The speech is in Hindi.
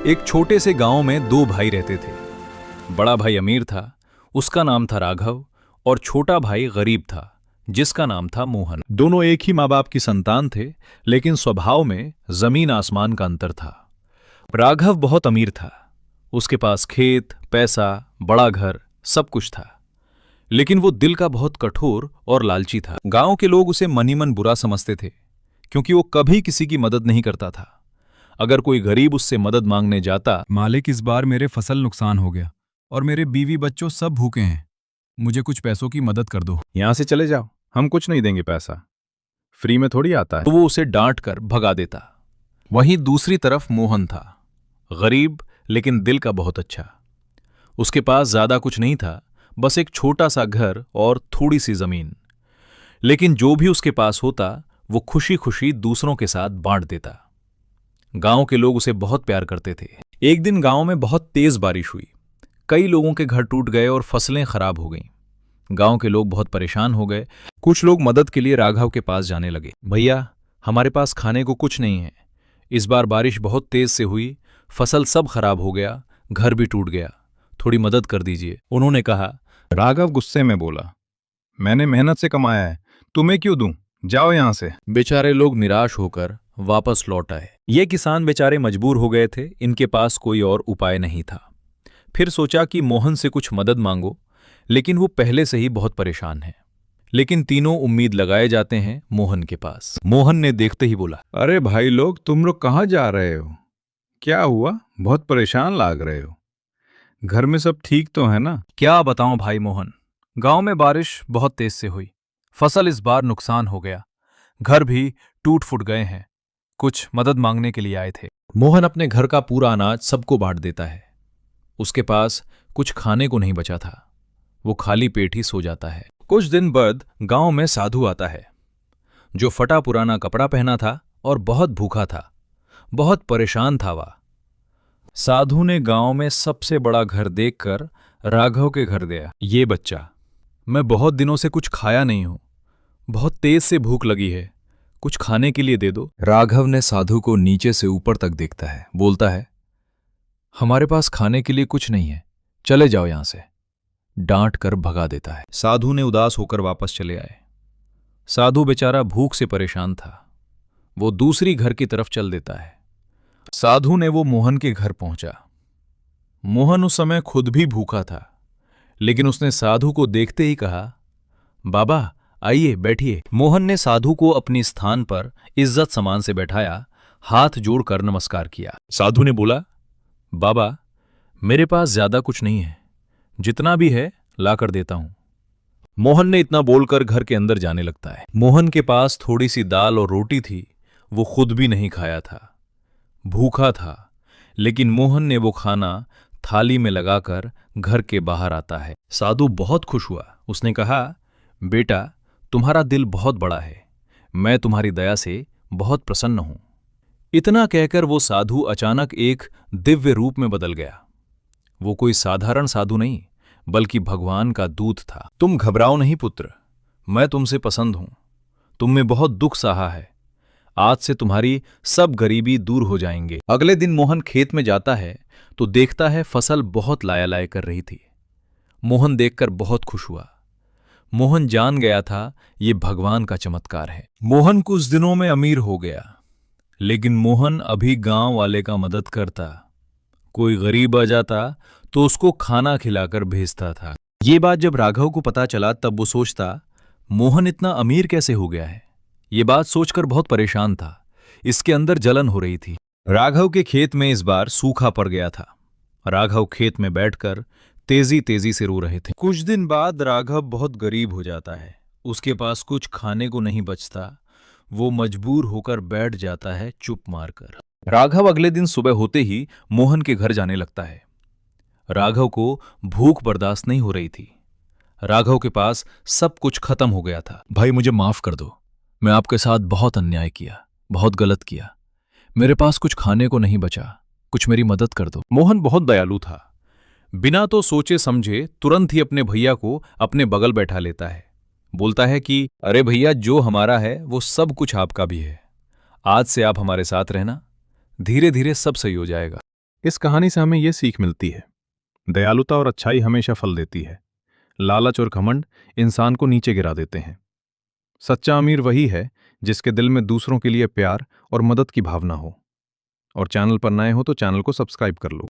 एक छोटे से गांव में दो भाई रहते थे। बड़ा भाई अमीर था, उसका नाम था राघव, और छोटा भाई गरीब था, जिसका नाम था मोहन। दोनों एक ही माँ बाप की संतान थे, लेकिन स्वभाव में जमीन आसमान का अंतर था। राघव बहुत अमीर था, उसके पास खेत, पैसा, बड़ा घर, सब कुछ था। लेकिन वो दिल का बहुत कठोर और लालची था। गांव के लोग उसे मन ही मन बुरा समझते थे, क्योंकि वो कभी किसी की मदद नहीं करता था। अगर कोई गरीब उससे मदद मांगने जाता, मालिक, इस बार मेरे फसल नुकसान हो गया और मेरे बीवी बच्चों सब भूखे हैं, मुझे कुछ पैसों की मदद कर दो। यहां से चले जाओ, हम कुछ नहीं देंगे, पैसा फ्री में थोड़ी आता है। तो वो उसे डांट कर भगा देता। वहीं दूसरी तरफ मोहन था, गरीब लेकिन दिल का बहुत अच्छा। उसके पास ज्यादा कुछ नहीं था, बस एक छोटा सा घर और थोड़ी सी जमीन। लेकिन जो भी उसके पास होता वो खुशी खुशी दूसरों के साथ बांट देता। गांव के लोग उसे बहुत प्यार करते थे। एक दिन गांव में बहुत तेज बारिश हुई। कई लोगों के घर टूट गए और फसलें खराब हो गईं। गांव के लोग बहुत परेशान हो गए। कुछ लोग मदद के लिए राघव के पास जाने लगे। भैया, हमारे पास खाने को कुछ नहीं है, इस बार बारिश बहुत तेज से हुई, फसल सब खराब हो गया, घर भी टूट गया, थोड़ी मदद कर दीजिए। उन्होंने कहा। राघव गुस्से में बोला, मैंने मेहनत से कमाया है, तुम्हें क्यों दूं, जाओ यहां से। बेचारे लोग निराश होकर वापस लौट आए। ये किसान बेचारे मजबूर हो गए थे, इनके पास कोई और उपाय नहीं था। फिर सोचा कि मोहन से कुछ मदद मांगो, लेकिन वो पहले से ही बहुत परेशान है। लेकिन तीनों उम्मीद लगाए जाते हैं मोहन के पास। मोहन ने देखते ही बोला, अरे भाई लोग, तुम लोग कहाँ जा रहे हो? क्या हुआ, बहुत परेशान लग रहे हो? घर में सब ठीक तो है ना? क्या बताऊं भाई मोहन, गांव में बारिश बहुत तेज से हुई, फसल इस बार नुकसान हो गया, घर भी टूट फूट गए हैं, कुछ मदद मांगने के लिए आए थे। मोहन अपने घर का पूरा अनाज सबको बांट देता है। उसके पास कुछ खाने को नहीं बचा था, वो खाली पेट ही सो जाता है। कुछ दिन बाद गांव में साधु आता है, जो फटा पुराना कपड़ा पहना था और बहुत भूखा था, बहुत परेशान था वह। साधु ने गांव में सबसे बड़ा घर देखकर राघव के घर दिया। ये बच्चा, मैं बहुत दिनों से कुछ खाया नहीं हूं, बहुत तेज से भूख लगी है, कुछ खाने के लिए दे दो। राघव ने साधु को नीचे से ऊपर तक देखता है, बोलता है, हमारे पास खाने के लिए कुछ नहीं है, चले जाओ यहां से। डांट कर भगा देता है। साधु ने उदास होकर वापस चले आए। साधु बेचारा भूख से परेशान था, वो दूसरी घर की तरफ चल देता है। साधु ने वो मोहन के घर पहुंचा। मोहन उस समय खुद भी भूखा था, लेकिन उसने साधु को देखते ही कहा, बाबा आइए बैठिए। मोहन ने साधु को अपनी स्थान पर इज्जत समान से बैठाया, हाथ जोड़कर नमस्कार किया। साधु ने बोला, बाबा मेरे पास ज्यादा कुछ नहीं है, जितना भी है लाकर देता हूं। मोहन ने इतना बोलकर घर के अंदर जाने लगता है। मोहन के पास थोड़ी सी दाल और रोटी थी, वो खुद भी नहीं खाया था, भूखा था। लेकिन मोहन ने वो खाना थाली में लगाकर घर के बाहर आता है। साधु बहुत खुश हुआ। उसने कहा, बेटा तुम्हारा दिल बहुत बड़ा है, मैं तुम्हारी दया से बहुत प्रसन्न हूं। इतना कहकर वो साधु अचानक एक दिव्य रूप में बदल गया। वो कोई साधारण साधु नहीं, बल्कि भगवान का दूत था। तुम घबराओ नहीं पुत्र, मैं तुमसे पसंद हूं, तुम में बहुत दुख सहा है, आज से तुम्हारी सब गरीबी दूर हो जाएंगे। अगले दिन मोहन खेत में जाता है तो देखता है फसल बहुत लाया लाया कर रही थी। मोहन देखकर बहुत खुश हुआ। मोहन जान गया था ये भगवान का चमत्कार है। मोहन कुछ दिनों में अमीर हो गया, लेकिन मोहन अभी गांव वाले का मदद करता। कोई गरीब आ जाता तो उसको खाना खिलाकर भेजता था। ये बात जब राघव को पता चला तब वो सोचता, मोहन इतना अमीर कैसे हो गया है। ये बात सोचकर बहुत परेशान था, इसके अंदर जलन हो रही थी। राघव के खेत में इस बार सूखा पड़ गया था। राघव खेत में बैठकर तेजी तेजी से रो रहे थे। कुछ दिन बाद राघव बहुत गरीब हो जाता है, उसके पास कुछ खाने को नहीं बचता। वो मजबूर होकर बैठ जाता है चुप मारकर। राघव अगले दिन सुबह होते ही मोहन के घर जाने लगता है। राघव को भूख बर्दाश्त नहीं हो रही थी। राघव के पास सब कुछ खत्म हो गया था। भाई मुझे माफ कर दो, मैं आपके साथ बहुत अन्याय किया, बहुत गलत किया, मेरे पास कुछ खाने को नहीं बचा, कुछ मेरी मदद कर दो। मोहन बहुत दयालु था, बिना तो सोचे समझे तुरंत ही अपने भैया को अपने बगल बैठा लेता है। बोलता है कि अरे भैया, जो हमारा है वो सब कुछ आपका भी है, आज से आप हमारे साथ रहना, धीरे धीरे सब सही हो जाएगा। इस कहानी से हमें यह सीख मिलती है, दयालुता और अच्छाई हमेशा फल देती है। लालच और घमंड इंसान को नीचे गिरा देते हैं। सच्चा अमीर वही है जिसके दिल में दूसरों के लिए प्यार और मदद की भावना हो। और चैनल पर नए हो तो चैनल को सब्सक्राइब कर लो।